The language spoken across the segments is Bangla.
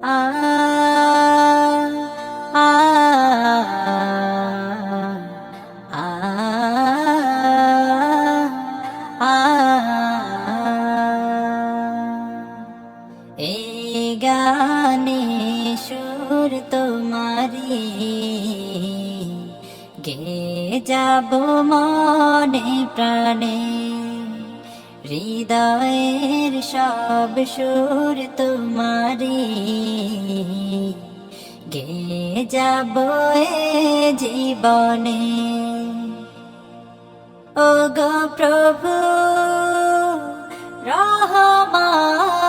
আ আ আ এই গানে সুর তোমারি গে যাব মনে প্রাণে হৃদয়ের সব সুর তোমারি গে যাব এ জীবনে ও গো প্রভু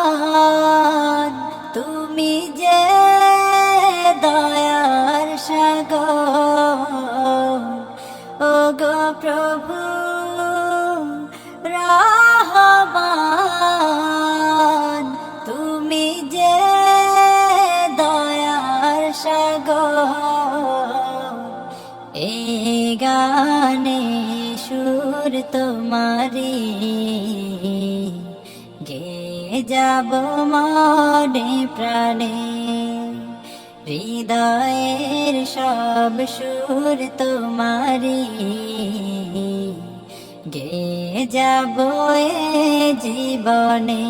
রহমান তুমি যে দয়ার সাগর ও গো প্রভু রহমান তুমি যে দয়ার সাগর এই গানে সুর তোমারি গে যাব মনে প্রাণে হৃদয়ের সব সুর তোমারি গে যাব এ জীবনে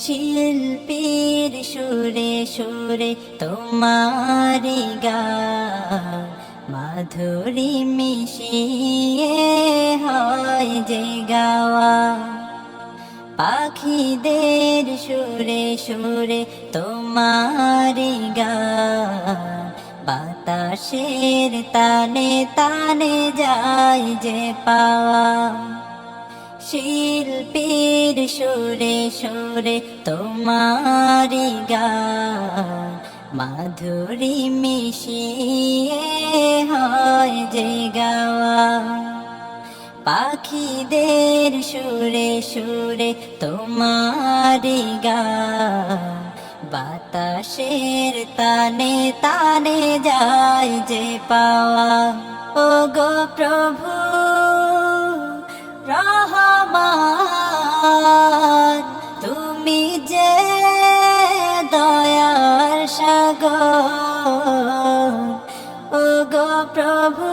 শিল্পীর সুরে সুরে তোমারি গান মাধুরী মিশিয়ে হয় যে গাওয়া পাখিদের সুরে সুরে তোমারি গান বাতাসের তানে তানে যায় যে পাওয়া শিল্পীর সুরে সুরে তোমারি গান মাধুরী মিশিয়ে হয় যে গাওয়া পাখিদের সুরে সুরে তোমারি গান বাতাসের তানে তানে যায় যে পাওয়া ও গো প্রভু রহমান তুমি যে দয়ার সাগর ও গো প্রভু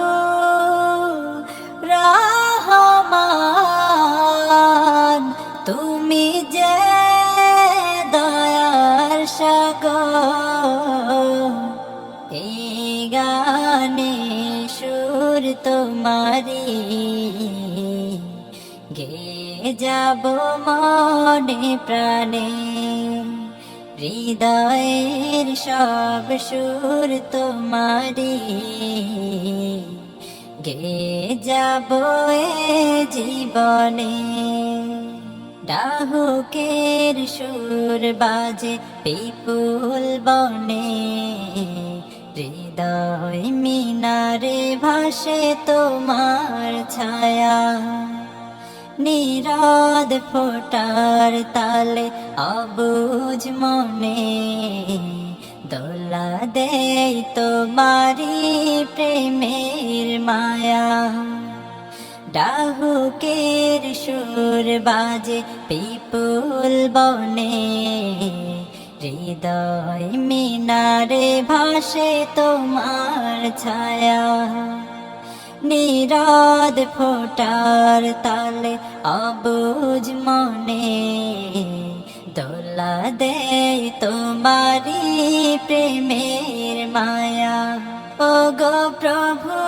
রহমান তুমি যে দয়ার সাগর এই গানে সুর তোমারি গে যাব মনে প্রাণে হৃদয়ের সব সুর তোমারি গে যাব এ জীবনে ডাহুকের সুর বাজে বিপুল বনে হৃদয় মিনারে ভাসে তোমার ছায়া নীরদ ফোটার তালে অবুঝ মনে দোলা দেই তোমারি প্রেমের মায়া ডাহুকের সুর বাজে বিপুল বনে হৃদয় মিনারে ভাসে তোমার ছায়া নীরদ ফোটার তালে অবুঝ মনে দোলা দেয় তোমারি প্রেমের মায়া ও গো প্রভু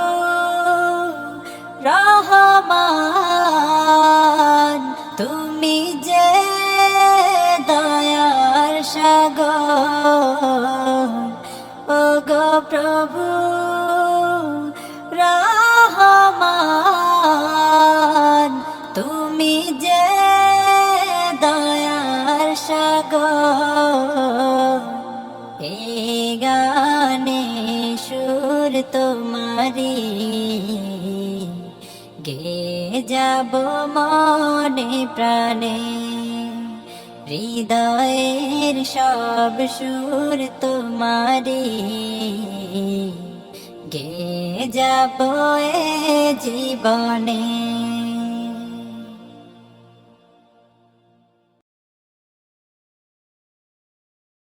রহমান তুমি যে দয়ার সাগর ও গো প্রভু রহমান তুমি যে দয়ার সাগর এই গানে সুর তোমারি গে যাব মনে প্রাণে হৃদয়ের সব সুর তোমারি গে যাব এ জীবনে।